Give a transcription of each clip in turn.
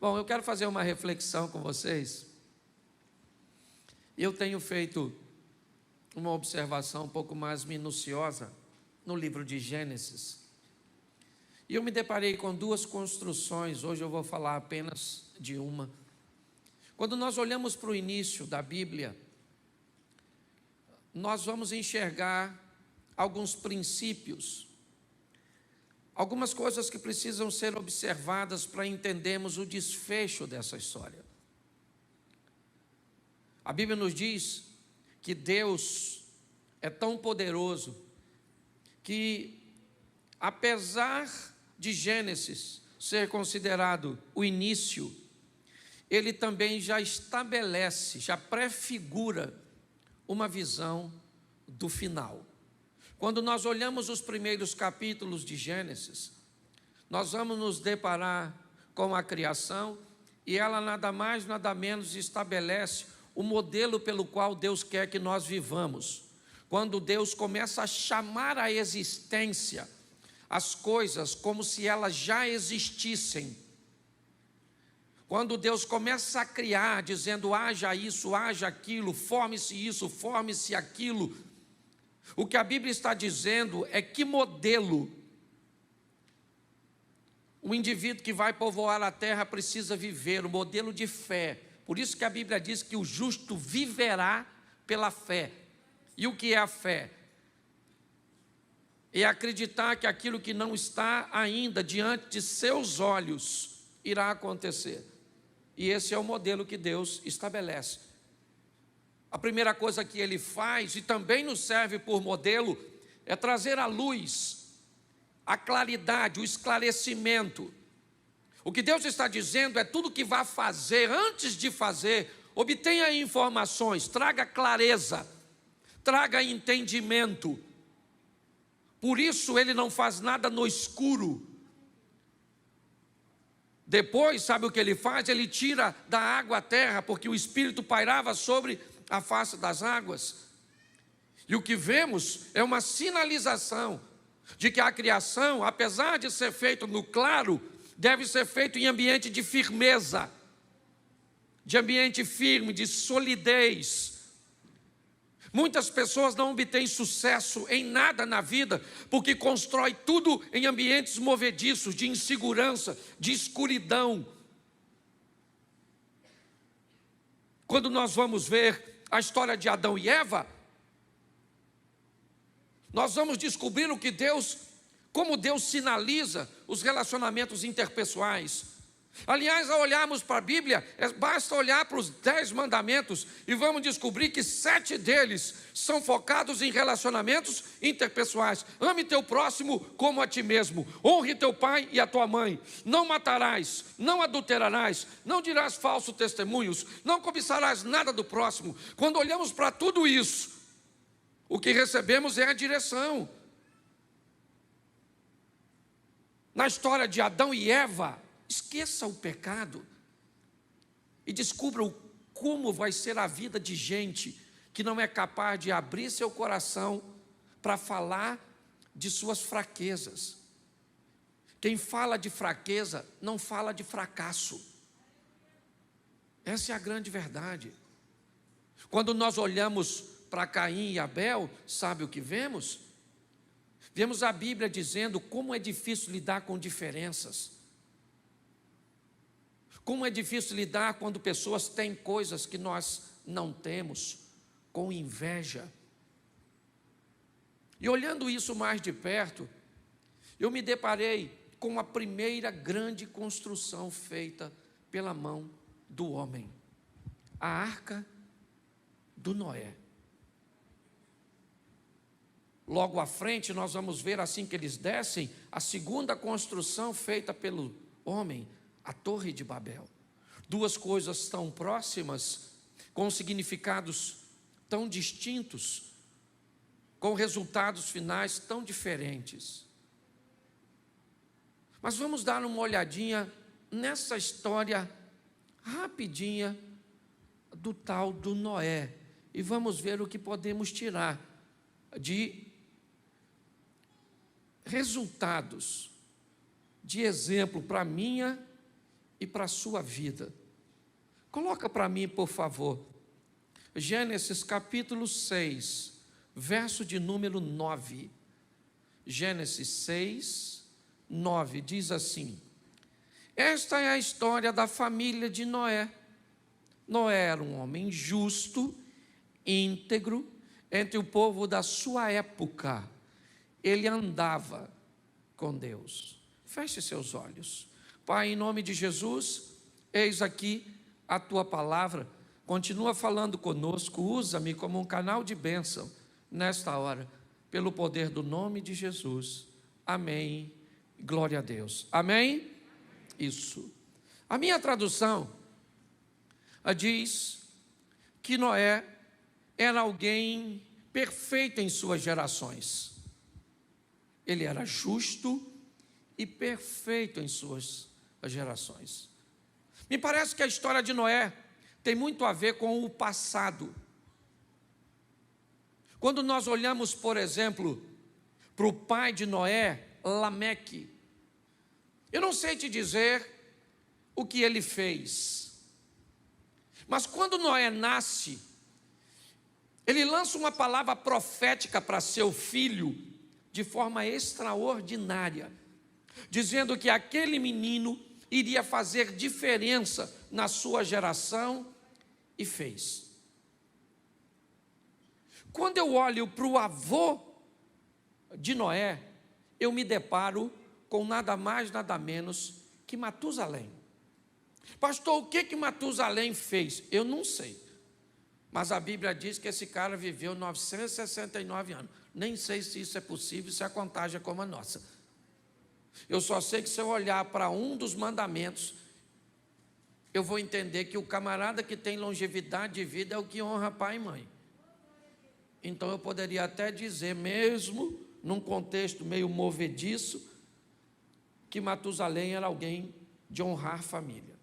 Bom, eu quero fazer uma reflexão com vocês. Eu tenho feito uma observação um pouco mais minuciosa no livro de Gênesis. E eu me deparei com duas construções, hoje eu vou falar apenas de uma. Quando nós olhamos para o início da Bíblia, nós vamos enxergar alguns princípios, algumas coisas que precisam ser observadas para entendermos o desfecho dessa história. A Bíblia nos diz que Deus é tão poderoso que, apesar de Gênesis ser considerado o início, ele também já estabelece, já prefigura uma visão do final. Quando nós olhamos os primeiros capítulos de Gênesis, nós vamos nos deparar com a criação e ela nada mais, nada menos estabelece o modelo pelo qual Deus quer que nós vivamos. Quando Deus começa a chamar à existência as coisas como se elas já existissem. Quando Deus começa a criar, dizendo haja isso, haja aquilo, forme-se isso, forme-se aquilo. O que a Bíblia está dizendo é que modelo o indivíduo que vai povoar a terra precisa viver, o modelo de fé. Por isso que a Bíblia diz que o justo viverá pela fé. E o que é a fé? É acreditar que aquilo que não está ainda diante de seus olhos irá acontecer. E esse é o modelo que Deus estabelece. A primeira coisa que Ele faz, e também nos serve por modelo, é trazer à luz a claridade, o esclarecimento. O que Deus está dizendo é tudo que vai fazer, antes de fazer, obtenha informações, traga clareza, traga entendimento. Por isso Ele não faz nada no escuro. Depois, sabe o que Ele faz? Ele tira da água a terra, porque o Espírito pairava sobre a face das águas. E o que vemos é uma sinalização de que a criação, apesar de ser feita no claro, deve ser feita em ambiente de firmeza, de ambiente firme, de solidez. Muitas pessoas não obtêm sucesso em nada na vida, porque constrói tudo em ambientes movediços, de insegurança, de escuridão. Quando nós vamos ver a história de Adão e Eva, nós vamos descobrir como Deus sinaliza os relacionamentos interpessoais. Aliás, ao olharmos para a Bíblia, basta olhar para os 10 mandamentos e vamos descobrir que 7 deles são focados em relacionamentos interpessoais. Ame teu próximo como a ti mesmo. Honre teu pai e a tua mãe. Não matarás, não adulterarás, não dirás falsos testemunhos, não cobiçarás nada do próximo. Quando olhamos para tudo isso, o que recebemos é a direção. Na história de Adão e Eva, esqueça o pecado e descubra como vai ser a vida de gente que não é capaz de abrir seu coração para falar de suas fraquezas. Quem fala de fraqueza não fala de fracasso. Essa é a grande verdade. Quando nós olhamos para Caim e Abel, sabe o que vemos? Vemos a Bíblia dizendo como é difícil lidar com diferenças. Como é difícil lidar quando pessoas têm coisas que nós não temos, com inveja. E olhando isso mais de perto, eu me deparei com a primeira grande construção feita pela mão do homem, a arca do Noé. Logo à frente nós vamos ver, assim que eles descem, a segunda construção feita pelo homem, a Torre de Babel. Duas coisas tão próximas, com significados tão distintos, com resultados finais tão diferentes. Mas vamos dar uma olhadinha nessa história rapidinha do tal do Noé e vamos ver o que podemos tirar de resultados, de exemplo para a minha e para a sua vida. Coloca para mim, por favor, Gênesis capítulo 6, verso de número 9. Gênesis 6, 9, diz assim: esta é a história da família de Noé. Noé era um homem justo, íntegro, entre o povo da sua época. Ele andava com Deus. Feche seus olhos. Pai, em nome de Jesus, eis aqui a tua palavra. Continua falando conosco, usa-me como um canal de bênção nesta hora, pelo poder do nome de Jesus. Amém. Glória a Deus. Amém? Isso. A minha tradução diz que Noé era alguém perfeito em suas gerações. Ele era justo e perfeito em suas gerações. Me parece que a história de Noé tem muito a ver com o passado. Quando nós olhamos, por exemplo, para o pai de Noé, Lameque, eu não sei te dizer o que ele fez, mas quando Noé nasce, ele lança uma palavra profética para seu filho, de forma extraordinária, dizendo que aquele menino iria fazer diferença na sua geração, e fez. Quando eu olho para o avô de Noé, eu me deparo com nada mais, nada menos que Matusalém. Pastor, o que Matusalém fez? Eu não sei, mas a Bíblia diz que esse cara viveu 969 anos. Nem sei se isso é possível, se a contagem é como a nossa. Eu só sei que se eu olhar para um dos mandamentos, eu vou entender que o camarada que tem longevidade de vida é o que honra pai e mãe. Então eu poderia até dizer, mesmo num contexto meio movediço, que Matusalém era alguém de honrar família.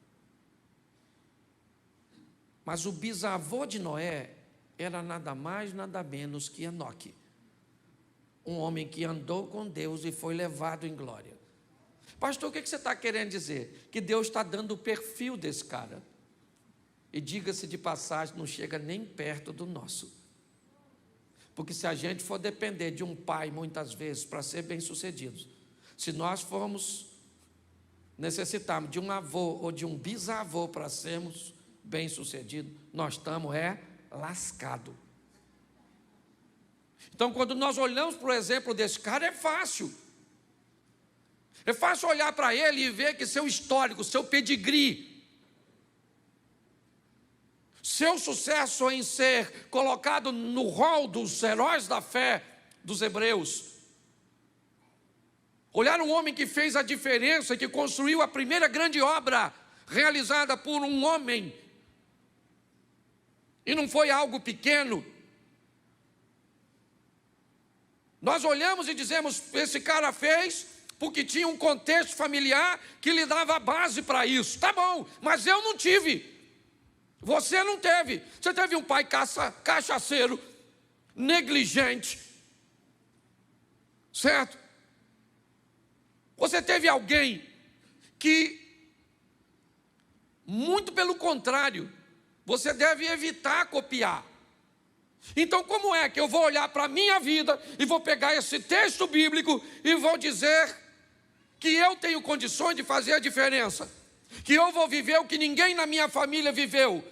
Mas o bisavô de Noé era nada mais, nada menos que Enoque, um homem que andou com Deus e foi levado em glória. Pastor, o que você está querendo dizer? Que Deus está dando o perfil desse cara. E diga-se de passagem, não chega nem perto do nosso. Porque se a gente for depender de um pai, muitas vezes, para ser bem-sucedidos, se nós formos necessitarmos de um avô ou de um bisavô para sermos bem-sucedidos, nós estamos lascados. Então, quando nós olhamos para o exemplo desse cara, é fácil. É fácil olhar para ele e ver que seu histórico, seu pedigree, seu sucesso em ser colocado no rol dos heróis da fé dos hebreus, olhar um homem que fez a diferença, que construiu a primeira grande obra realizada por um homem, e não foi algo pequeno. Nós olhamos e dizemos, esse cara fez porque tinha um contexto familiar que lhe dava base para isso. Tá bom, mas eu não tive. Você não teve. Você teve um pai cachaceiro, negligente, certo? Você teve alguém que, muito pelo contrário, você deve evitar copiar. Então, como é que eu vou olhar para a minha vida e vou pegar esse texto bíblico e vou dizer que eu tenho condições de fazer a diferença? Que eu vou viver o que ninguém na minha família viveu?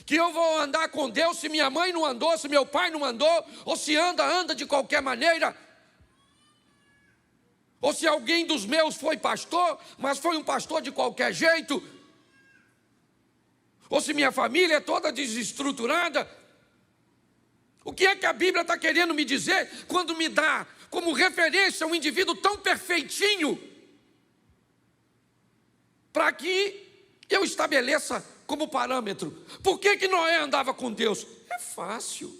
Que eu vou andar com Deus se minha mãe não andou, se meu pai não andou, ou se anda de qualquer maneira? Ou se alguém dos meus foi pastor, mas foi um pastor de qualquer jeito? Ou se minha família é toda desestruturada? O que é que a Bíblia está querendo me dizer quando me dá como referência um indivíduo tão perfeitinho, para que eu estabeleça como parâmetro? Por que Noé andava com Deus? É fácil.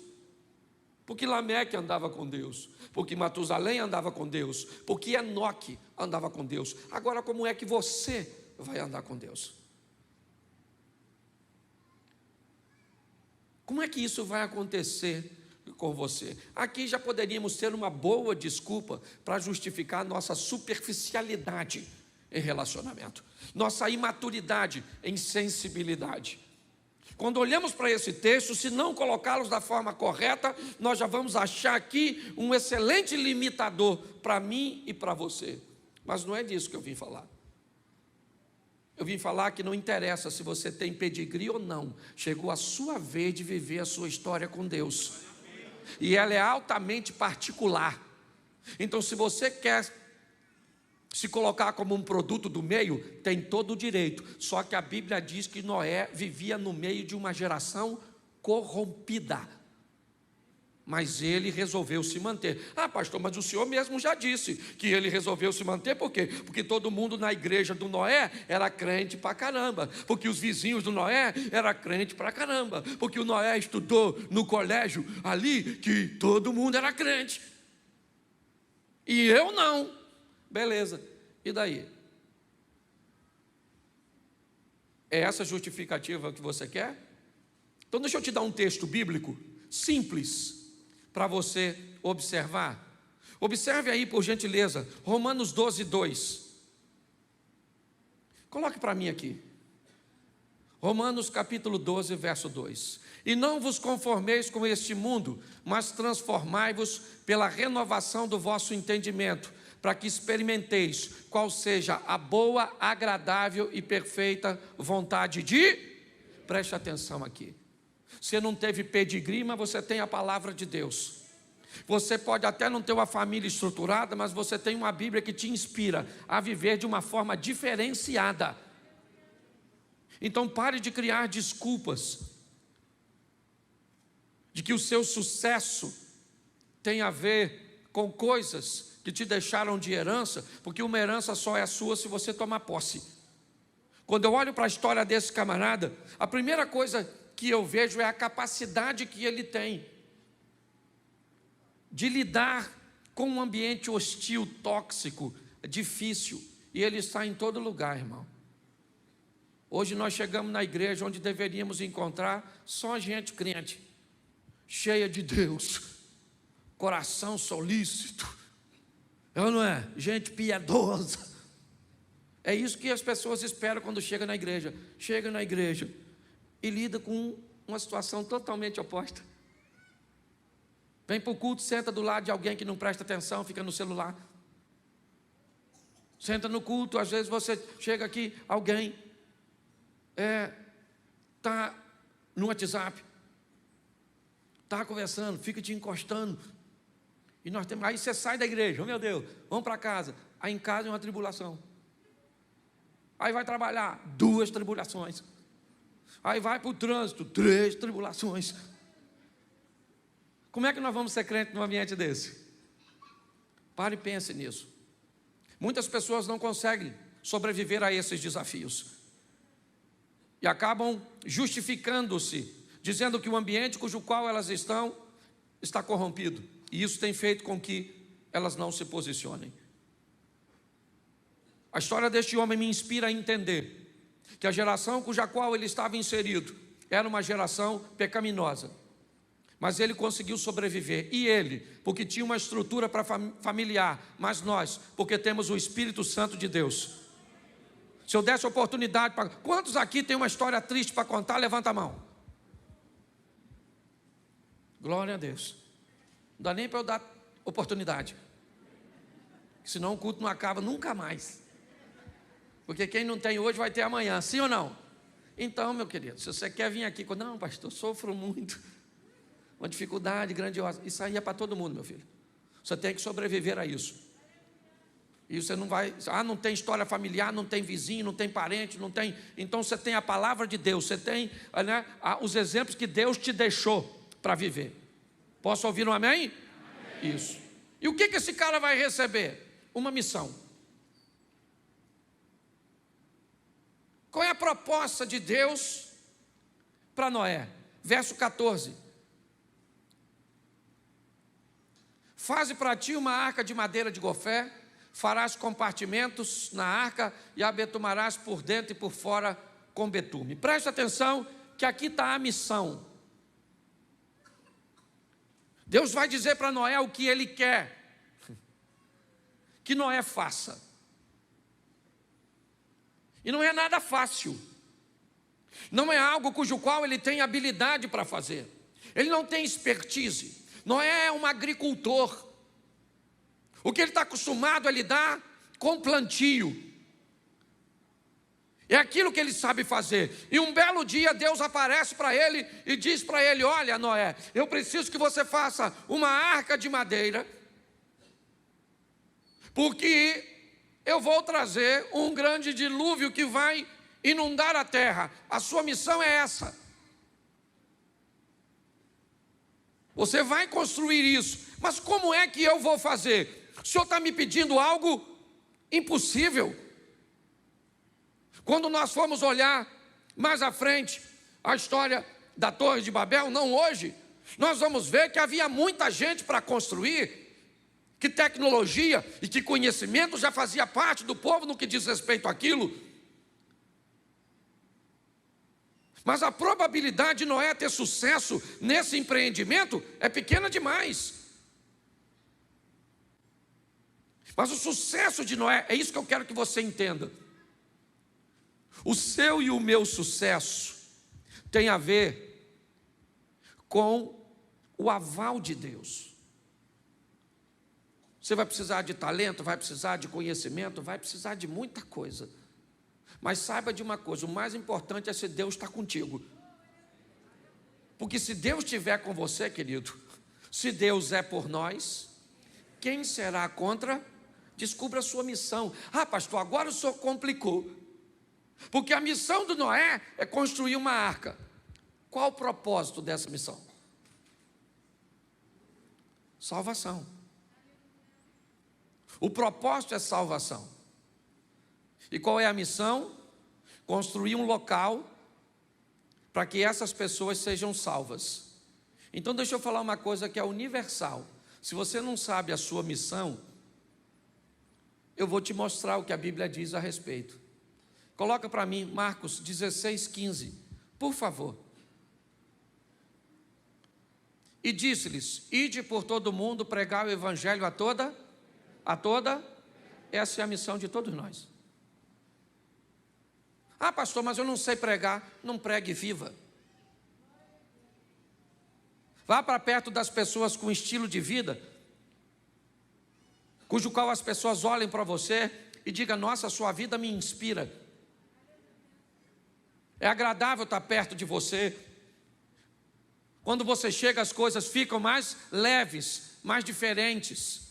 Porque Lameque andava com Deus, porque Matusalém andava com Deus, porque Enoque andava com Deus. Agora, como é que você vai andar com Deus? Como é que isso vai acontecer com você? Aqui já poderíamos ter uma boa desculpa para justificar a nossa superficialidade em relacionamento, nossa imaturidade em sensibilidade. Quando olhamos para esse texto, se não colocá-los da forma correta, nós já vamos achar aqui um excelente limitador para mim e para você. Mas não é disso que eu vim falar. Eu vim falar que não interessa se você tem pedigree ou não, chegou a sua vez de viver a sua história com Deus. E ela é altamente particular. Então, se você quer se colocar como um produto do meio, tem todo o direito. Só que a Bíblia diz que Noé vivia no meio de uma geração corrompida. Mas ele resolveu se manter. Ah, pastor, mas o senhor mesmo já disse que ele resolveu se manter, por quê? Porque todo mundo na igreja do Noé era crente pra caramba, porque os vizinhos do Noé eram crente pra caramba, porque o Noé estudou no colégio ali, que todo mundo era crente. E eu não. Beleza, e daí? É essa justificativa que você quer? Então deixa eu te dar um texto bíblico simples para você observar. Observe aí, por gentileza, Romanos 12, 2. Coloque para mim aqui. Romanos capítulo 12, verso 2. E não vos conformeis com este mundo, mas transformai-vos pela renovação do vosso entendimento, para que experimenteis qual seja a boa, agradável e perfeita vontade de... Preste atenção aqui. Você não teve pedigree, mas você tem a palavra de Deus. Você pode até não ter uma família estruturada, mas você tem uma Bíblia que te inspira a viver de uma forma diferenciada. Então pare de criar desculpas de que o seu sucesso tem a ver com coisas que te deixaram de herança, porque uma herança só é sua se você tomar posse. Quando eu olho para a história desse camarada, a primeira coisa que eu vejo é a capacidade que ele tem de lidar com um ambiente hostil, tóxico, difícil, e ele está em todo lugar, irmão. Hoje nós chegamos na igreja onde deveríamos encontrar só gente crente, cheia de Deus, coração solícito, não é? Gente piedosa. É isso que as pessoas esperam quando chegam na igreja. Chega na igreja e lida com uma situação totalmente oposta. Vem para o culto, senta do lado de alguém que não presta atenção, fica no celular. Senta no culto, às vezes você chega aqui, alguém está no WhatsApp, está conversando, fica te encostando. E nós temos, aí você sai da igreja, oh meu Deus, vamos para casa. Aí em casa é uma tribulação. Aí vai trabalhar, 2 tribulações. Aí vai para o trânsito, 3 tribulações. Como é que nós vamos ser crentes num ambiente desse? Pare e pense nisso. Muitas pessoas não conseguem sobreviver a esses desafios. E acabam justificando-se, dizendo que o ambiente cujo qual elas estão está corrompido. E isso tem feito com que elas não se posicionem. A história deste homem me inspira a entender que a geração cuja qual ele estava inserido era uma geração pecaminosa. Mas ele conseguiu sobreviver. E ele, porque tinha uma estrutura para familiar. Mas nós, porque temos o Espírito Santo de Deus. Se eu desse oportunidade para... Quantos aqui tem uma história triste para contar? Levanta a mão. Glória a Deus. Não dá nem para eu dar oportunidade. Senão o culto não acaba nunca mais. Porque quem não tem hoje vai ter amanhã, sim ou não? Então, meu querido, se você quer vir aqui, não, pastor, sofro muito. Uma dificuldade grandiosa. Isso aí é para todo mundo, meu filho. Você tem que sobreviver a isso. E você não vai... não tem história familiar, não tem vizinho, não tem parente, não tem... Então você tem a palavra de Deus, você tem, né, os exemplos que Deus te deixou para viver. Posso ouvir um amém? Amém. Isso. E o que esse cara vai receber? Uma missão. Qual é a proposta de Deus para Noé? Verso 14. Faze para ti uma arca de madeira de gofé, farás compartimentos na arca e a betumarás por dentro e por fora com betume. Preste atenção que aqui está a missão. Deus vai dizer para Noé o que Ele quer que Noé faça. E não é nada fácil. Não é algo cujo qual ele tem habilidade para fazer. Ele não tem expertise. Noé é um agricultor. O que ele está acostumado a lidar com plantio. É aquilo que ele sabe fazer. E um belo dia Deus aparece para ele e diz para ele: olha, Noé, eu preciso que você faça uma arca de madeira, porque eu vou trazer um grande dilúvio que vai inundar a terra. A sua missão é essa. Você vai construir isso. Mas como é que eu vou fazer? O Senhor está me pedindo algo impossível. Quando nós formos olhar mais à frente a história da Torre de Babel, não hoje, nós vamos ver que havia muita gente para construir, que tecnologia e que conhecimento já fazia parte do povo no que diz respeito àquilo. Mas a probabilidade de Noé ter sucesso nesse empreendimento é pequena demais. Mas o sucesso de Noé, é isso que eu quero que você entenda. O seu e o meu sucesso tem a ver com o aval de Deus. Você vai precisar de talento, vai precisar de conhecimento, vai precisar de muita coisa. Mas saiba de uma coisa, o mais importante é se Deus está contigo. Porque se Deus estiver com você, querido, se Deus é por nós, quem será contra? Descubra a sua missão. Ah, pastor, agora o senhor complicou. Porque a missão do Noé é construir uma arca. Qual o propósito dessa missão? Salvação. O propósito é salvação. E qual é a missão? Construir um local para que essas pessoas sejam salvas. Então deixa eu falar uma coisa que é universal. Se você não sabe a sua missão, eu vou te mostrar o que a Bíblia diz a respeito. Coloca para mim Marcos 16:15, por favor. E disse-lhes: ide por todo o mundo, pregar o evangelho a toda. Essa é a missão de todos nós. Ah, pastor, mas eu não sei pregar. Não pregue, viva. Vá para perto das pessoas com estilo de vida, cujo qual as pessoas olhem para você e digam: nossa, sua vida me inspira. É agradável estar perto de você. Quando você chega, as coisas ficam mais leves, mais diferentes.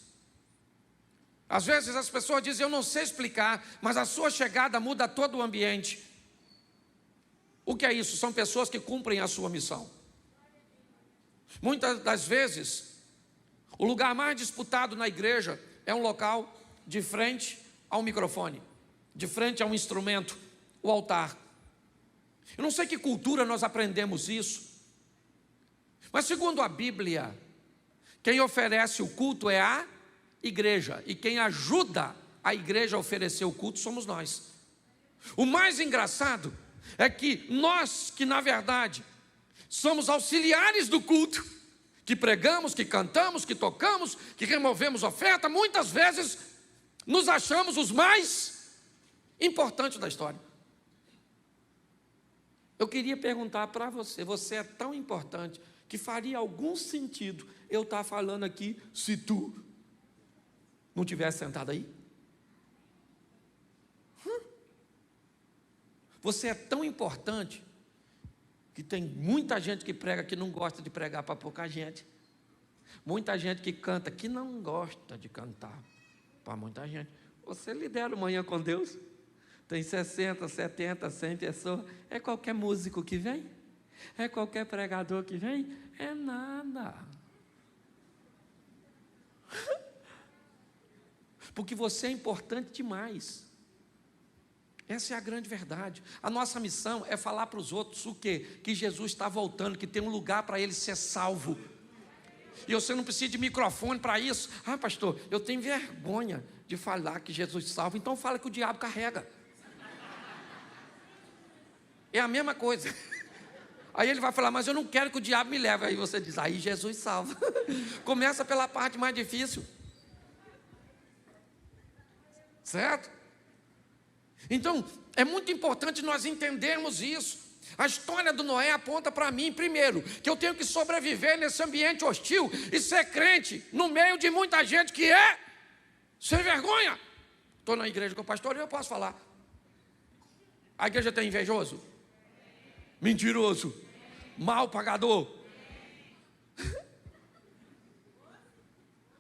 Às vezes as pessoas dizem: eu não sei explicar, mas a sua chegada muda todo o ambiente. O que é isso? São pessoas que cumprem a sua missão. Muitas das vezes, o lugar mais disputado na igreja é um local de frente ao microfone, de frente a um instrumento, o altar. Eu não sei que cultura nós aprendemos isso, mas segundo a Bíblia, quem oferece o culto é a igreja, e quem ajuda a igreja a oferecer o culto somos nós. O mais engraçado é que nós, que na verdade somos auxiliares do culto, que pregamos, que cantamos, que tocamos, que removemos oferta, muitas vezes nos achamos os mais importantes da história. Eu queria perguntar para você: você é tão importante que faria algum sentido eu estar falando aqui se tu não tivesse sentado aí? Você é tão importante que tem muita gente que prega que não gosta de pregar para pouca gente. Muita gente que canta que não gosta de cantar para muita gente. Você lidera o Manhã com Deus. Tem 60, 70, 100 pessoas. É qualquer músico que vem? É qualquer pregador que vem? É nada. Porque você é importante demais. Essa é a grande verdade. A nossa missão é falar para os outros o quê? Que Jesus está voltando, que tem um lugar para ele ser salvo. E você não precisa de microfone para isso. Ah, pastor, eu tenho vergonha de falar que Jesus salva, então fala que o diabo carrega. É a mesma coisa. Aí ele vai falar: mas eu não quero que o diabo me leve. Aí você diz: aí Jesus salva. Começa pela parte mais difícil. Certo? Então, é muito importante nós entendermos isso. A história do Noé aponta para mim, primeiro, que eu tenho que sobreviver nesse ambiente hostil e ser crente no meio de muita gente que é sem vergonha. Estou na igreja com o pastor e eu posso falar. A igreja tem invejoso? Mentiroso? Mal pagador?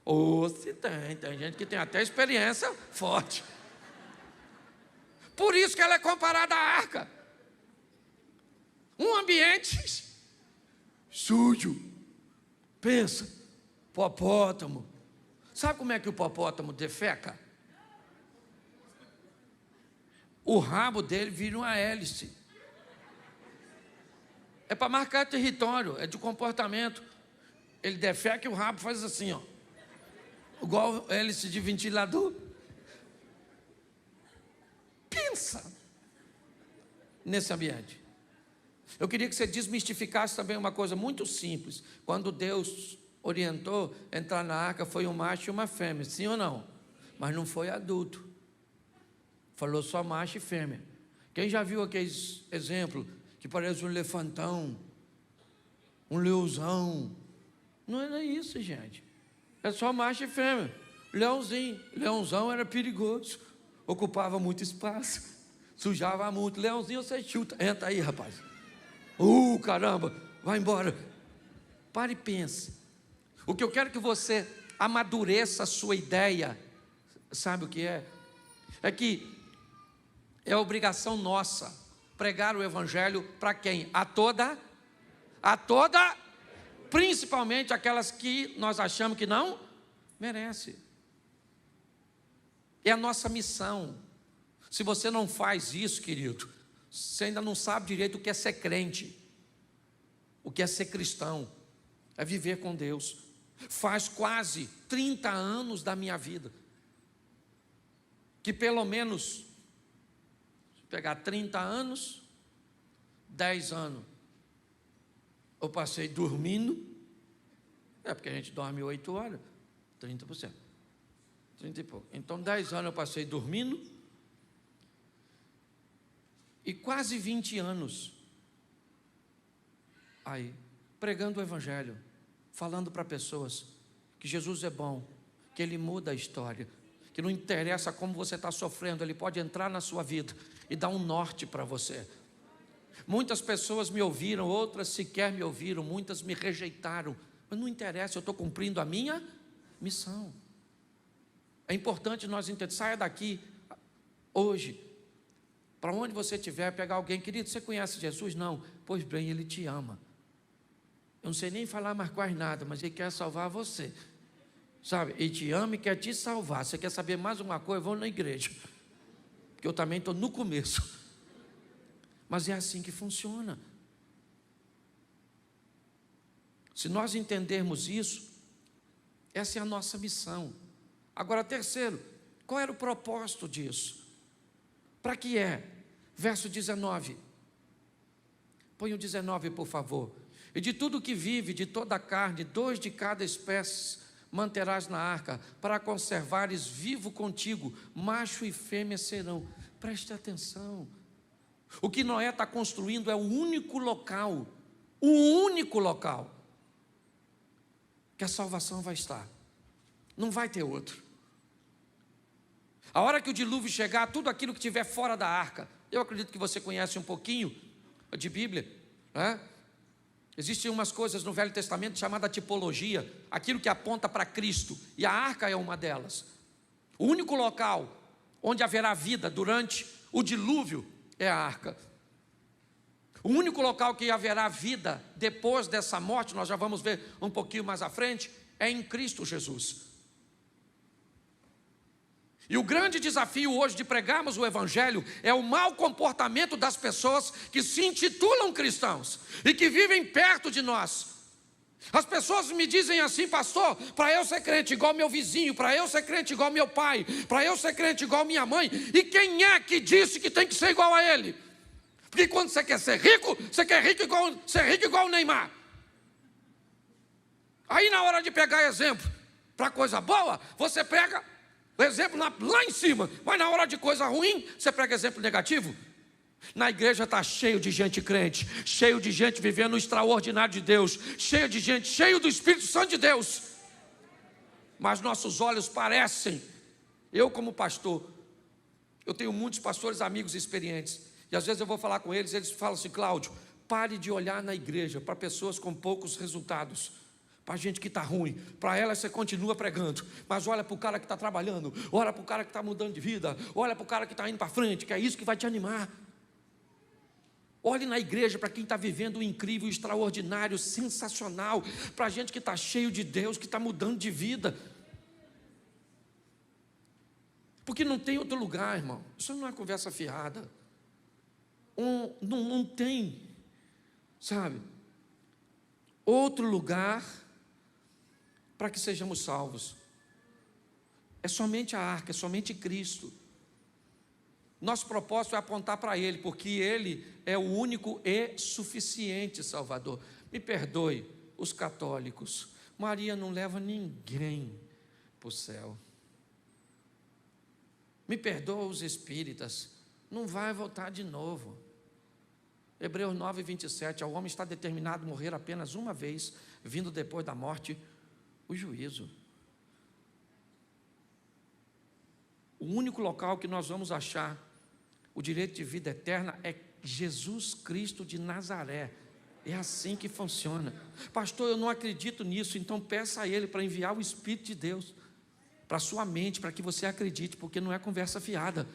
Ou se tem gente que tem até experiência forte. Por isso que ela é comparada à arca. Um ambiente sujo. Pensa, hipopótamo. Sabe como é que o hipopótamo defeca? O rabo dele vira uma hélice. É para marcar território, é de comportamento. Ele defeca e o rabo faz assim, ó. Igual hélice de ventilador. Pensa nesse ambiente. Eu queria que você desmistificasse também uma coisa muito simples. Quando Deus orientou entrar na arca, foi um macho e uma fêmea, sim ou não? Mas não foi adulto. Falou só macho e fêmea. Quem já viu aqueles exemplos que parece um elefantão, um leãozão? Não era isso, gente. É só macho e fêmea. Leãozinho. Leãozão era perigoso. Ocupava muito espaço. Sujava muito. Leãozinho você chuta. Entra aí, rapaz. Caramba. Vai embora. Pare e pense. O que eu quero que você amadureça a sua ideia. Sabe o que é? É que é obrigação nossa pregar o evangelho para quem? A toda, principalmente aquelas que nós achamos que não merece. É a nossa missão. Se você não faz isso, querido, você ainda não sabe direito o que é ser crente, o que é ser cristão, é viver com Deus. Faz quase 30 anos da minha vida que pelo menos, se pegar 30 anos, 10 anos, eu passei dormindo, porque a gente dorme 8 horas, 30%, 30 e pouco. Então 10 anos eu passei dormindo, e quase 20 anos, aí, pregando o evangelho, falando para pessoas que Jesus é bom, que Ele muda a história, que não interessa como você está sofrendo, Ele pode entrar na sua vida e dar um norte para você. Muitas pessoas me ouviram, outras sequer me ouviram, muitas me rejeitaram, mas não interessa, eu estou cumprindo a minha missão. É importante nós entendermos. Saia daqui hoje, para onde você estiver, pegar alguém, querido, você conhece Jesus? Não, pois bem, Ele te ama. Eu não sei nem falar mais quase nada, mas Ele quer salvar você, sabe? Ele te ama e quer te salvar. Você quer saber mais uma coisa? Vou na igreja, porque eu também estou no começo, mas é assim que funciona. Se nós entendermos isso, essa é a nossa missão. Agora, terceiro, qual era o propósito disso? Para que é? Verso 19. Põe o 19, por favor. E de tudo que vive, de toda a carne, 2 de cada espécie manterás na arca, para conservares vivo contigo, macho e fêmea serão. Preste atenção. O que Noé está construindo é o único local que a salvação vai estar. Não vai ter outro. A hora que o dilúvio chegar, tudo aquilo que estiver fora da arca, eu acredito que você conhece um pouquinho de Bíblia, né? Existem umas coisas no Velho Testamento chamada tipologia, aquilo que aponta para Cristo, e a arca é uma delas. O único local onde haverá vida durante o dilúvio é a arca. O único local que haverá vida depois dessa morte, nós já vamos ver um pouquinho mais à frente, é em Cristo Jesus. E o grande desafio hoje de pregarmos o evangelho é o mau comportamento das pessoas que se intitulam cristãos e que vivem perto de nós. As pessoas me dizem assim: pastor, para eu ser crente igual meu vizinho, para eu ser crente igual meu pai, para eu ser crente igual minha mãe. E quem é que disse que tem que ser igual a ele? Porque quando você quer ser rico, você quer ser rico igual o Neymar. Aí na hora de pegar exemplo para coisa boa, você pega O exemplo lá em cima, mas na hora de coisa ruim, você prega exemplo negativo. Na igreja está cheio de gente crente, cheio de gente vivendo o extraordinário de Deus, cheio de gente, cheio do Espírito Santo de Deus. Mas nossos olhos parecem, eu como pastor, eu tenho muitos pastores amigos experientes, e às vezes eu vou falar com eles, eles falam assim: Cláudio, pare de olhar na igreja para pessoas com poucos resultados, para gente que está ruim. Para ela você continua pregando, mas olha para o cara que está trabalhando, olha para o cara que está mudando de vida, olha para o cara que está indo para frente, que é isso que vai te animar. Olhe na igreja para quem está vivendo o incrível, o extraordinário, sensacional, para a gente que está cheio de Deus, que está mudando de vida. Porque não tem outro lugar, irmão. Isso não é conversa fiada. Não tem, sabe, outro lugar para que sejamos salvos. É somente a arca, é somente Cristo. Nosso propósito é apontar para Ele, porque Ele é o único e suficiente Salvador. Me perdoe os católicos, Maria não leva ninguém para o céu. Me perdoa os espíritas, não vai voltar de novo. Hebreus 9, 27, ao homem está determinado morrer apenas uma vez, vindo depois da morte o juízo. O único local que nós vamos achar o direito de vida eterna é Jesus Cristo de Nazaré. É assim que funciona. Pastor, eu não acredito nisso, então peça a Ele para enviar o Espírito de Deus para a sua mente, para que você acredite, porque não é conversa fiada.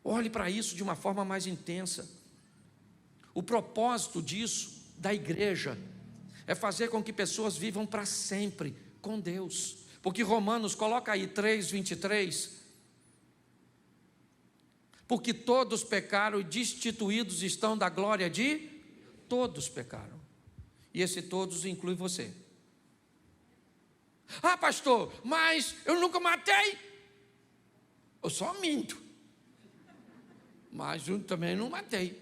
Olhe para isso de uma forma mais intensa. O propósito disso, da igreja, é fazer com que pessoas vivam para sempre com Deus. Porque Romanos, coloca aí 3:23, porque todos pecaram e destituídos estão da glória de... Todos pecaram. E esse todos inclui você. Ah, pastor, mas eu nunca matei. Eu só minto. Mas eu também não matei.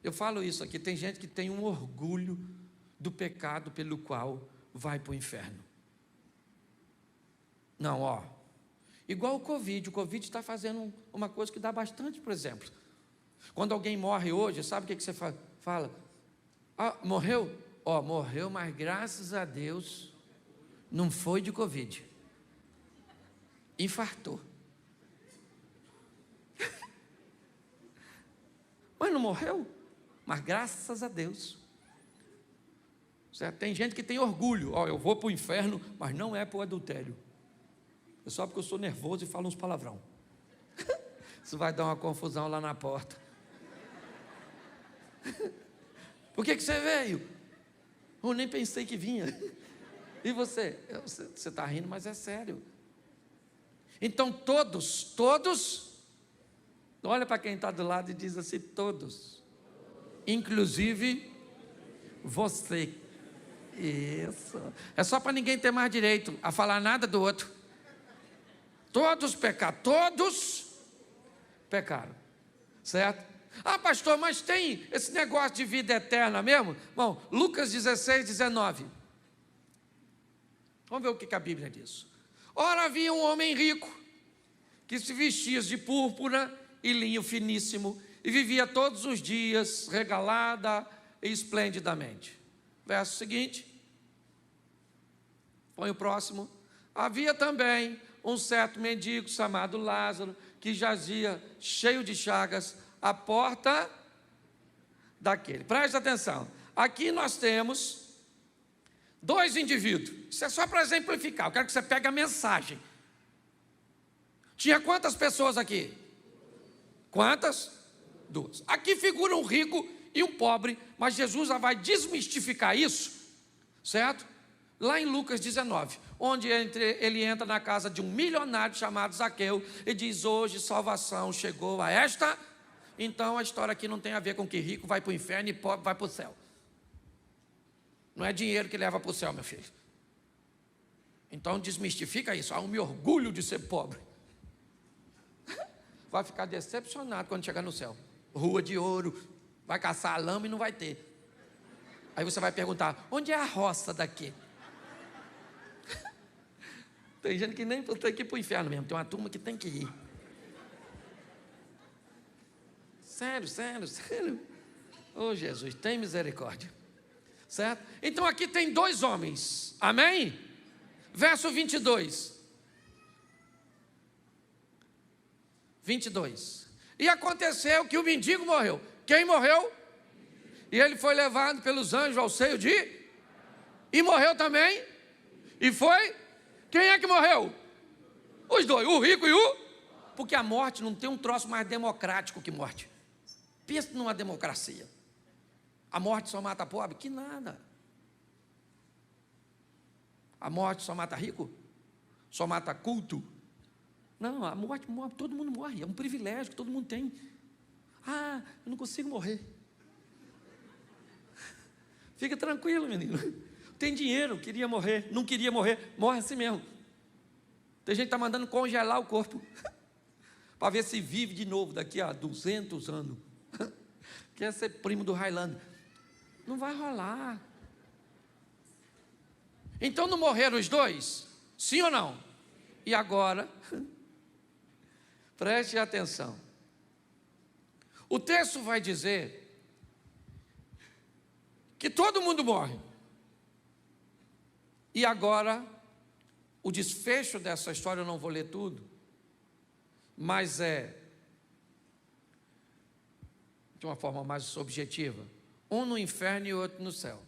Eu falo isso aqui, tem gente que tem um orgulho do pecado pelo qual vai para o inferno. Não, igual o Covid está fazendo uma coisa que dá bastante, por exemplo. Quando alguém morre hoje, sabe o que você fala? Ah, morreu? Morreu, mas graças a Deus não foi de Covid. Infartou. Mas não morreu? Mas graças a Deus. Certo? Tem gente que tem orgulho. Eu vou para o inferno, mas não é para o adultério. É só porque eu sou nervoso e falo uns palavrão. Isso vai dar uma confusão lá na porta. Por que você veio? Eu nem pensei que vinha. E você? Você está rindo, mas é sério. Então todos, olha para quem está do lado e diz assim: todos, inclusive você. Isso. É só para ninguém ter mais direito a falar nada do outro. Todos pecaram, todos pecaram, certo? Ah, pastor, mas tem esse negócio de vida eterna mesmo? Bom, Lucas 16, 19. Vamos ver o que a Bíblia diz. Ora, havia um homem rico, que se vestia de púrpura e linho finíssimo, e vivia todos os dias regalada e esplendidamente. Verso seguinte. Põe o próximo. Havia também um certo mendigo chamado Lázaro, que jazia cheio de chagas à porta daquele. Preste atenção. Aqui nós temos dois indivíduos. Isso é só para exemplificar. Eu quero que você pegue a mensagem. Tinha quantas pessoas aqui? Quantas? Duas. Aqui figura um rico e um pobre, mas Jesus já vai desmistificar isso, certo? Lá em Lucas 19, onde ele entra na casa de um milionário chamado Zaqueu e diz: hoje salvação chegou a esta. Então a história aqui não tem a ver com que rico vai para o inferno e pobre vai para o céu. Não é dinheiro que leva para o céu, meu filho. Então desmistifica isso. Eu me orgulho de ser pobre. Vai ficar decepcionado quando chegar no céu. Rua de ouro, vai caçar a lama e não vai ter. Aí você vai perguntar, onde é a roça daqui? Tem gente que nem tem que ir para o inferno mesmo, tem uma turma que tem que ir. Sério, sério, sério. Oh, Jesus, tem misericórdia. Certo? Então aqui tem dois homens, amém? Verso 22. 22. E aconteceu que o mendigo morreu. Quem morreu? E ele foi levado pelos anjos ao seio de... E morreu também? E foi? Quem é que morreu? Os dois, o rico e o... Porque a morte não tem um troço mais democrático que morte. Pensa numa democracia. A morte só mata pobre? Que nada. A morte só mata rico? Só mata culto? Não, a morte, todo mundo morre. É um privilégio que todo mundo tem. Ah, eu não consigo morrer. Fica tranquilo, menino. Tem dinheiro, queria morrer, não queria morrer, morre assim mesmo. Tem gente que está mandando congelar o corpo para ver se vive de novo daqui a 200 anos. Quer ser primo do Highlander. Não vai rolar. Então não morreram os dois? Sim ou não? E agora, preste atenção. O texto vai dizer que todo mundo morre. E agora, o desfecho dessa história, eu não vou ler tudo, mas é de uma forma mais objetiva. Um no inferno e o outro no céu.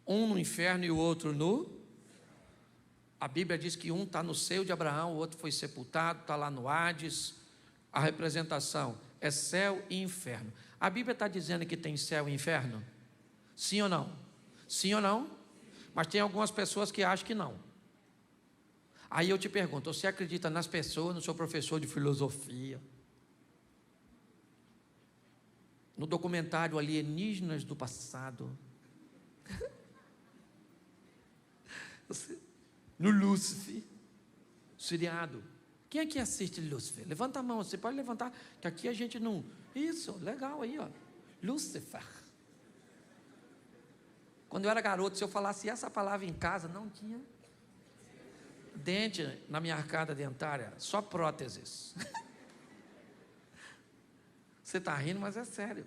Um no inferno e o outro no... A Bíblia diz que um está no seio de Abraão, o outro foi sepultado, está lá no Hades. A representação é céu e inferno. A Bíblia está dizendo que tem céu e inferno? Sim ou não? Sim ou não? Mas tem algumas pessoas que acham que não. Aí eu te pergunto, você acredita nas pessoas, no seu professor de filosofia? No documentário Alienígenas do Passado? No Lúcifer? Seriado? Quem é que assiste Lúcifer? Levanta a mão, você pode levantar, que aqui a gente não... Isso, legal aí, ó. Lúcifer. Quando eu era garoto, se eu falasse essa palavra em casa, não tinha dente na minha arcada dentária, só próteses. Você está rindo, mas é sério.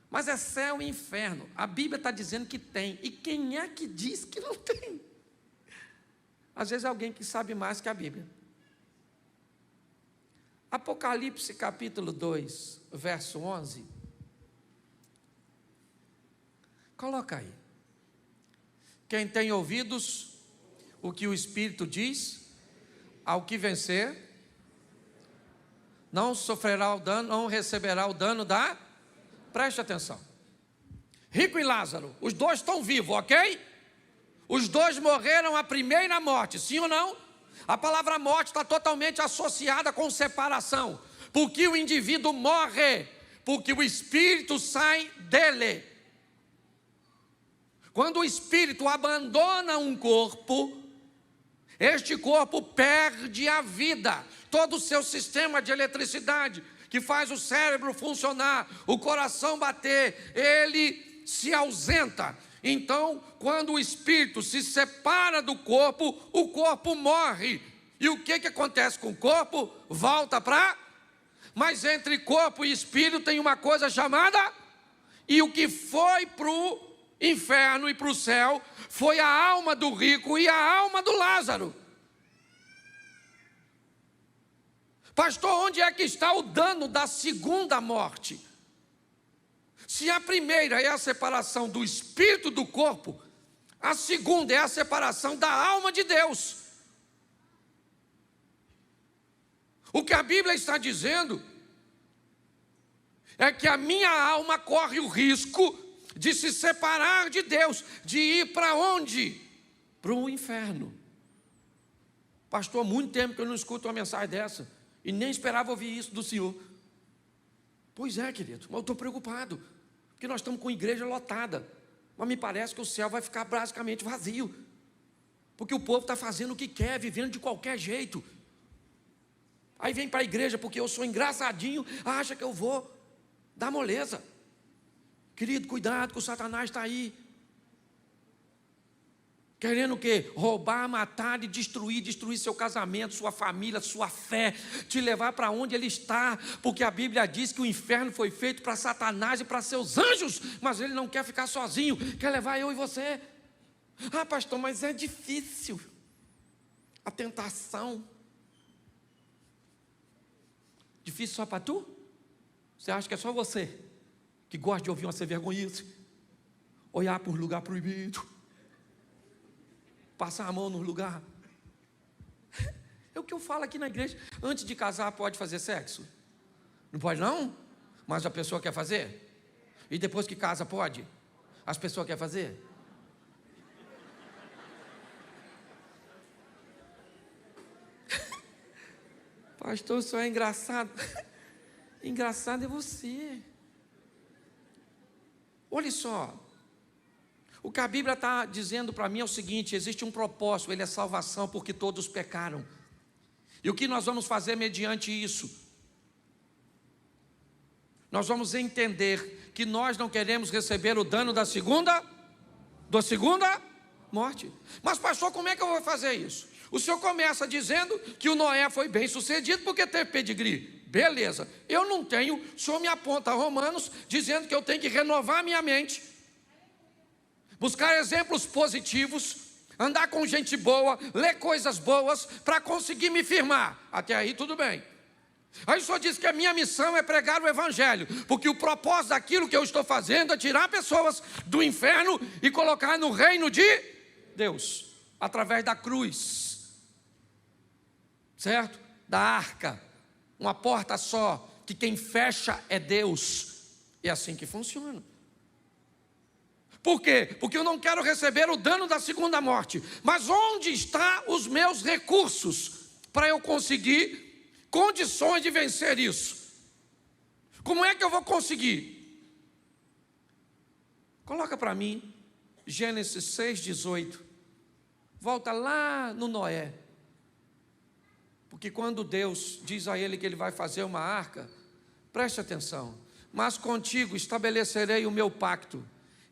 Mas é céu e inferno. A Bíblia está dizendo que tem. E quem é que diz que não tem? Às vezes é alguém que sabe mais que a Bíblia. Apocalipse capítulo 2, verso 11. Coloca aí. Quem tem ouvidos, o que o Espírito diz, ao que vencer, não sofrerá o dano, não receberá o dano da... Preste atenção. Rico e Lázaro, os dois estão vivos, ok? Os dois morreram a primeira morte, sim ou não? A palavra morte está totalmente associada com separação. Porque o indivíduo morre, porque o espírito sai dele. Quando o espírito abandona um corpo, este corpo perde a vida. Todo o seu sistema de eletricidade, que faz o cérebro funcionar, o coração bater, ele se ausenta. Então, quando o espírito se separa do corpo, o corpo morre. E o que acontece com o corpo? Volta para... Mas entre corpo e espírito tem uma coisa chamada... E o que foi para o inferno e para o céu foi a alma do rico e a alma do Lázaro. Pastor, onde é que está o dano da segunda morte? Se a primeira é a separação do espírito do corpo, a segunda é a separação da alma de Deus. O que a Bíblia está dizendo é que a minha alma corre o risco de se separar de Deus, de ir para onde? Para o inferno. Pastor, há muito tempo que eu não escuto uma mensagem dessa, e nem esperava ouvir isso do Senhor. Pois é, querido, mas eu estou preocupado, porque nós estamos com a igreja lotada, mas me parece que o céu vai ficar basicamente vazio, porque o povo está fazendo o que quer, vivendo de qualquer jeito. Aí vem para a igreja porque eu sou engraçadinho, acha que eu vou dar moleza. Querido, cuidado que o Satanás está aí. Querendo o quê? Roubar, matar e destruir seu casamento, sua família, sua fé, te levar para onde ele está, porque a Bíblia diz que o inferno foi feito para Satanás e para seus anjos, mas ele não quer ficar sozinho, quer levar eu e você. Ah, pastor, mas é difícil. A tentação. Difícil só para tu? Você acha que é só você que gosta de ouvir uma vergonhice? Olhar para um lugar proibido, passar a mão no lugar. É o que eu falo aqui na igreja. Antes de casar pode fazer sexo? Não pode não? Mas a pessoa quer fazer? E depois que casa pode? As pessoas querem fazer? Pastor, isso é engraçado. Engraçado é você. Olha só. O que a Bíblia está dizendo para mim é o seguinte: existe um propósito, ele é salvação, porque todos pecaram. E o que nós vamos fazer mediante isso? Nós vamos entender que nós não queremos receber o dano da segunda morte. Mas pastor, como é que eu vou fazer isso? O senhor começa dizendo que o Noé foi bem sucedido porque teve pedigree. Beleza, eu não tenho, o senhor me aponta a Romanos dizendo que eu tenho que renovar a minha mente, buscar exemplos positivos, andar com gente boa, ler coisas boas, para conseguir me firmar. Até aí tudo bem. Aí o senhor diz que a minha missão é pregar o evangelho, porque o propósito daquilo que eu estou fazendo é tirar pessoas do inferno e colocar no reino de Deus, através da cruz, certo? Da arca, uma porta só, que quem fecha é Deus. É assim que funciona. Por quê? Porque eu não quero receber o dano da segunda morte. Mas onde estão os meus recursos para eu conseguir condições de vencer isso? Como é que eu vou conseguir? Coloca para mim Gênesis 6,18. Volta lá no Noé. Porque quando Deus diz a ele que ele vai fazer uma arca, preste atenção: mas contigo estabelecerei o meu pacto,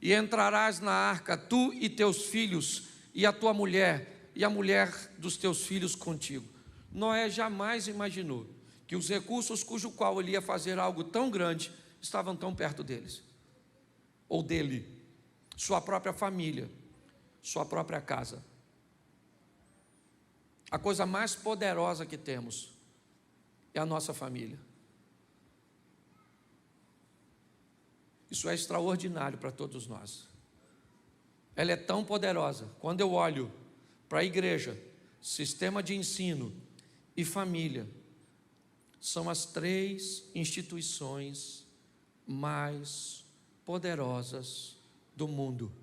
e entrarás na arca, tu e teus filhos, e a tua mulher, e a mulher dos teus filhos contigo. Noé jamais imaginou que os recursos cujo qual ele ia fazer algo tão grande estavam tão perto deles, ou dele, sua própria família, sua própria casa. A coisa mais poderosa que temos é a nossa família. Isso é extraordinário para todos nós. Ela é tão poderosa. Quando eu olho para a igreja, sistema de ensino e família, são as 3 instituições mais poderosas do mundo.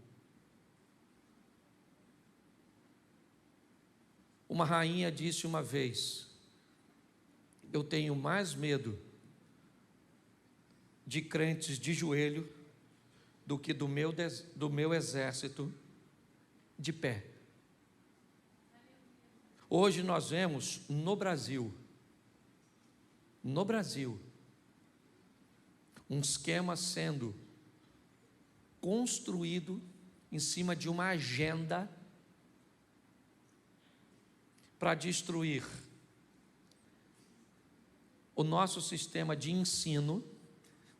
Uma rainha disse uma vez: eu tenho mais medo de crentes de joelho do que do meu exército de pé. Hoje nós vemos no Brasil, um esquema sendo construído em cima de uma agenda para destruir o nosso sistema de ensino,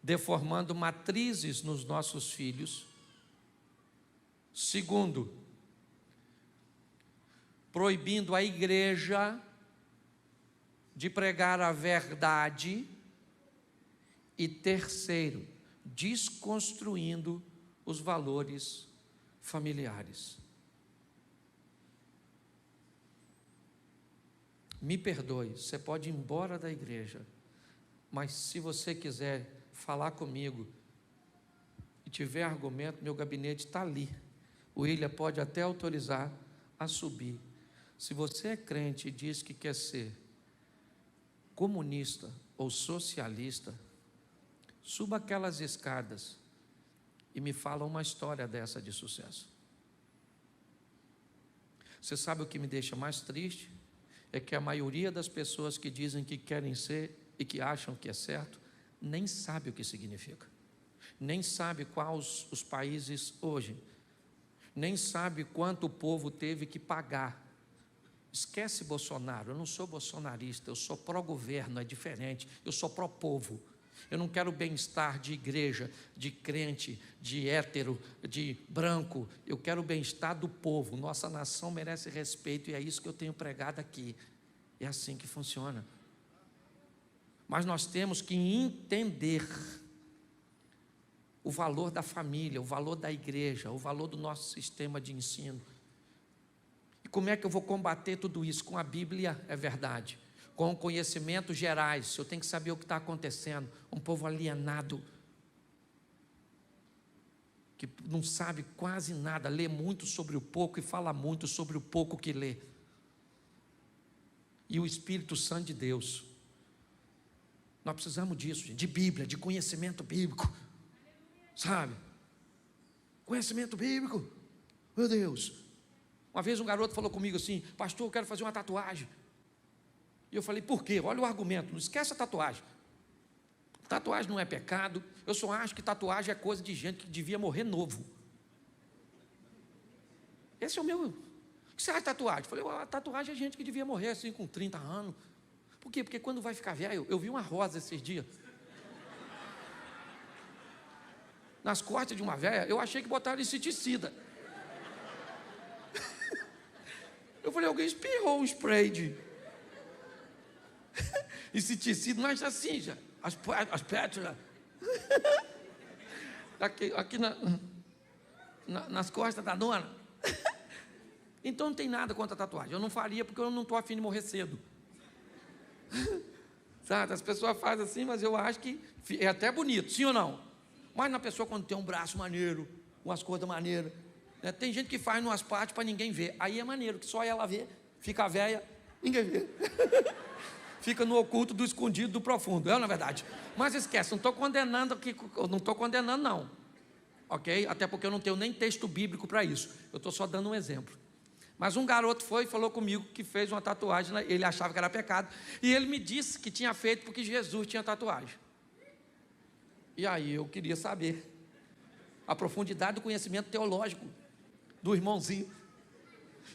deformando matrizes nos nossos filhos. Segundo, proibindo a igreja de pregar a verdade. E terceiro, desconstruindo os valores familiares. Me perdoe, você pode ir embora da igreja, mas se você quiser falar comigo e tiver argumento, meu gabinete está ali. O William pode até autorizar a subir. Se você é crente e diz que quer ser comunista ou socialista, suba aquelas escadas e me fala uma história dessa de sucesso. Você sabe o que me deixa mais triste? É que a maioria das pessoas que dizem que querem ser e que acham que é certo, nem sabe o que significa. nem sabe quais os países hoje, nem sabe quanto o povo teve que pagar. Esquece Bolsonaro, eu não sou bolsonarista, eu sou pró-governo, é diferente, eu sou pró-povo. Eu não quero bem-estar de igreja, de crente, de hétero, de branco. Eu quero o bem-estar do povo. Nossa nação merece respeito e é isso que eu tenho pregado aqui. É assim que funciona. Mas nós temos que entender o valor da família, o valor da igreja, o valor do nosso sistema de ensino. E como é que eu vou combater tudo isso? Com a Bíblia, é verdade. Com conhecimentos gerais, eu tenho que saber o que está acontecendo. Um povo alienado, que não sabe quase nada, lê muito sobre o pouco e fala muito sobre o pouco que lê. E o Espírito Santo de Deus. Nós precisamos disso, gente, de Bíblia, de conhecimento bíblico. Sabe? Conhecimento bíblico. Meu Deus. Uma vez um garoto falou comigo assim: pastor, eu quero fazer uma tatuagem. E eu falei: por quê? Olha o argumento, não esquece a tatuagem. Tatuagem não é pecado. Eu só acho que tatuagem é coisa de gente que devia morrer novo. Esse é o meu. O que você acha de tatuagem? Eu falei: a tatuagem é gente que devia morrer assim com 30 anos. Por quê? Porque quando vai ficar velho, eu vi uma rosa esses dias. Nas costas de uma velha, eu achei que botaram inseticida. Eu falei: alguém espirrou um spray de inseticida, mas assim já. As pétalas. Aqui nas costas da dona. Então não tem nada contra a tatuagem. Eu não faria porque eu não estou afim de morrer cedo. Sabe? As pessoas fazem assim, mas eu acho que é até bonito, sim ou não? Mas na pessoa quando tem um braço maneiro, umas coisas maneiras, né? Tem gente que faz umas partes para ninguém ver. Aí é maneiro, que só ela vê, fica velha, ninguém vê. Fica no oculto, do escondido, do profundo, é na verdade. Mas esquece, não estou condenando aqui, não estou condenando não, ok? Até porque eu não tenho nem texto bíblico para isso, eu estou só dando um exemplo. Mas um garoto foi e falou comigo que fez uma tatuagem, ele achava que era pecado, e ele me disse que tinha feito porque Jesus tinha tatuagem. E aí eu queria saber a profundidade do conhecimento teológico do irmãozinho.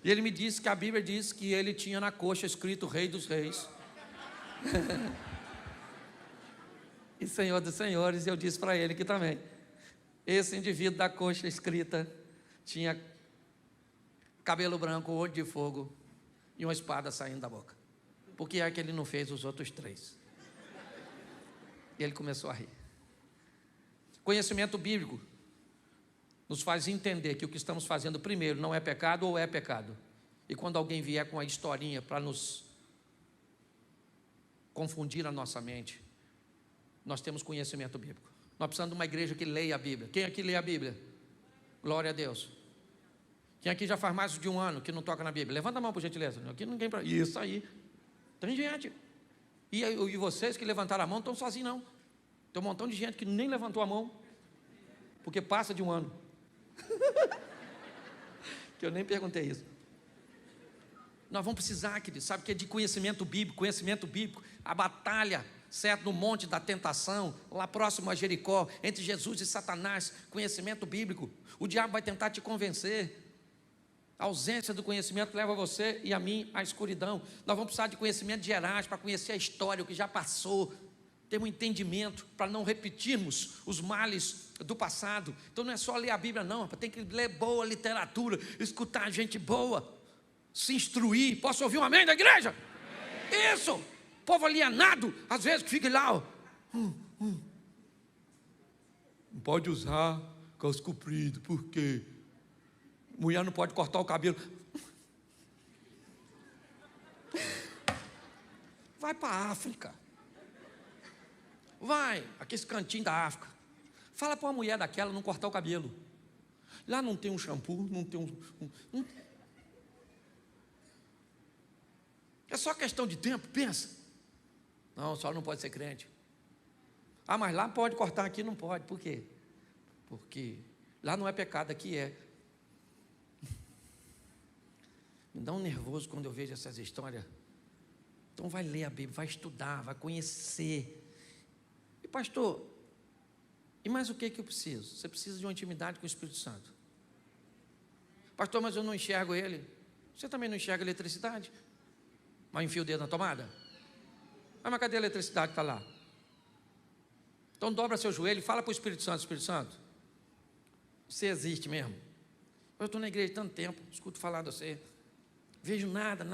E ele me disse que a Bíblia diz que ele tinha na coxa escrito Rei dos Reis e Senhor dos Senhores. E eu disse para ele que também esse indivíduo da coxa escrita tinha cabelo branco, olho de fogo e uma espada saindo da boca. Por que é que ele não fez os outros 3? E ele começou a rir. Conhecimento bíblico nos faz entender que o que estamos fazendo primeiro não é pecado ou é pecado. E quando alguém vier com a historinha para nos confundir a nossa mente, nós temos conhecimento bíblico. Nós precisamos de uma igreja que leia a Bíblia. Quem aqui lê a Bíblia? Glória a Deus. Quem aqui já faz mais de um ano que não toca na Bíblia? Levanta a mão, por gentileza. Aqui ninguém. Isso aí. Tem gente. E vocês que levantaram a mão não estão sozinhos, não. Tem um montão de gente que nem levantou a mão, porque passa de um ano. Que eu nem perguntei isso. Nós vamos precisar, querido, sabe que é de conhecimento bíblico, a batalha, certo, no monte da tentação, lá próximo a Jericó, entre Jesus e Satanás, conhecimento bíblico. O diabo vai tentar te convencer. A ausência do conhecimento leva você e a mim à escuridão. Nós vamos precisar de conhecimento gerais para conhecer a história, o que já passou, ter um entendimento para não repetirmos os males do passado. Então não é só ler a Bíblia não, tem que ler boa literatura, escutar gente boa, se instruir. Posso ouvir um amém da igreja? Amém. Isso, povo alienado, às vezes que fica lá, ó. Não pode usar calça comprida, por quê? Mulher não pode cortar o cabelo. Vai para a África. Vai, aquele cantinho da África. Fala para uma mulher daquela não cortar o cabelo. Lá não tem um shampoo, não tem É só questão de tempo, pensa. Não, só não pode ser crente. Ah, mas lá pode cortar, aqui não pode. Por quê? Porque lá não é pecado, aqui é. Me dá um nervoso quando eu vejo essas histórias. Então vai ler a Bíblia, vai estudar, vai conhecer. E pastor, E mais o que eu preciso? Você precisa de uma intimidade com o Espírito Santo. Pastor, mas eu não enxergo ele. Você também não enxerga a eletricidade? Mas enfia o dedo na tomada? Mas cadê a eletricidade que está lá? Então dobra seu joelho e fala para o Espírito Santo: Espírito Santo, você existe mesmo? Eu estou na igreja há tanto tempo, escuto falar de você, vejo nada.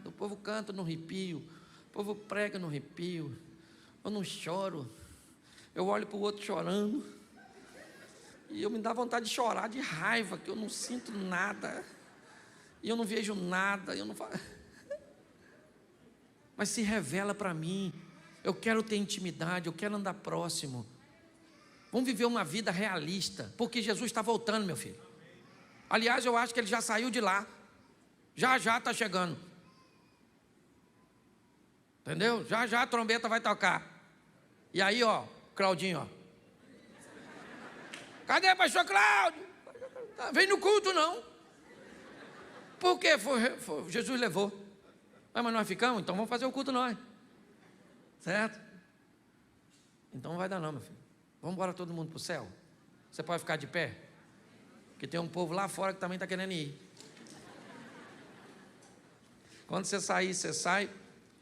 O povo canta no arrepio, o povo prega no arrepio, eu não choro, eu olho para o outro chorando, e eu me dá vontade de chorar de raiva, que eu não sinto nada, e eu não vejo nada, eu não falo. Mas se revela para mim, eu quero ter intimidade, eu quero andar próximo. Vamos viver uma vida realista, porque Jesus está voltando, meu filho. Aliás, eu acho que ele já saiu de lá, já está chegando. Entendeu? Já a trombeta vai tocar. E aí, ó, Claudinho, ó. Cadê pastor Cláudio? Vem no culto, não. Por quê? Jesus levou. Mas nós ficamos, então vamos fazer o culto nós. Certo? Então não vai dar não, meu filho. Vamos embora todo mundo para o céu. Você pode ficar de pé? Porque tem um povo lá fora que também está querendo ir. Quando você sair, você sai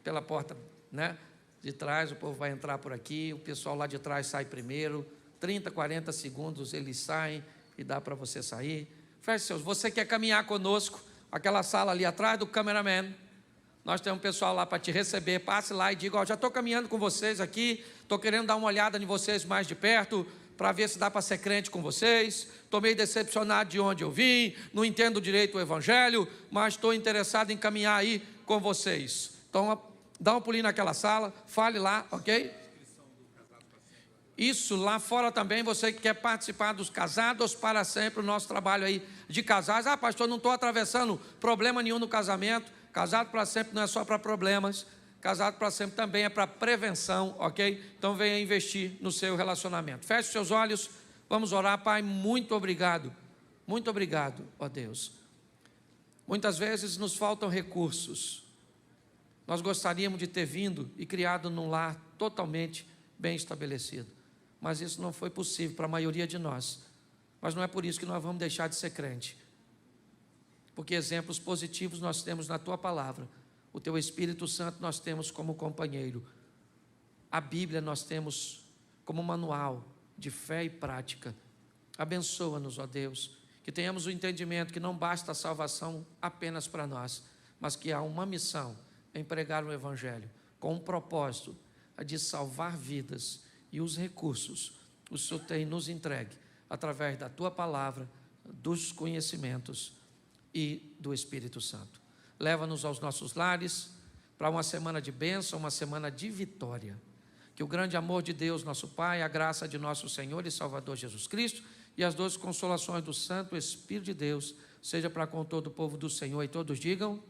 pela porta, né, de trás, o povo vai entrar por aqui, o pessoal lá de trás sai primeiro, 30, 40 segundos eles saem e dá para você sair. Feche seus. Você quer caminhar conosco, aquela sala ali atrás do cameraman, nós temos um pessoal lá para te receber. Passe lá e diga: ó, já estou caminhando com vocês aqui, estou querendo dar uma olhada em vocês mais de perto, para ver se dá para ser crente com vocês. Estou meio decepcionado de onde eu vim, não entendo direito o evangelho, mas estou interessado em caminhar aí com vocês. Então, dá um pulinho naquela sala, fale lá, ok? Isso, lá fora também, você que quer participar dos Casados para Sempre, o nosso trabalho aí de casais. Ah, pastor, não estou atravessando problema nenhum no casamento. Casado para sempre não é só para problemas, casado para sempre também é para prevenção, ok? Então venha investir no seu relacionamento. Feche os seus olhos, vamos orar. Pai, muito obrigado, ó Deus. Muitas vezes nos faltam recursos. Nós gostaríamos de ter vindo e criado num lar totalmente bem estabelecido, mas isso não foi possível para a maioria de nós. Mas não é por isso que nós vamos deixar de ser crente, porque exemplos positivos nós temos na Tua Palavra, o Teu Espírito Santo nós temos como companheiro, a Bíblia nós temos como manual de fé e prática. Abençoa-nos, ó Deus, que tenhamos o entendimento que não basta a salvação apenas para nós, mas que há uma missão em pregar o Evangelho, com um propósito, a de salvar vidas, e os recursos o Senhor tem nos entregue, através da Tua Palavra, dos conhecimentos e do Espírito Santo. Leva-nos aos nossos lares, para uma semana de bênção, uma semana de vitória. Que o grande amor de Deus, nosso Pai, a graça de nosso Senhor e Salvador Jesus Cristo, e as doces consolações do Santo Espírito de Deus, seja para com todo o povo do Senhor, e todos digam...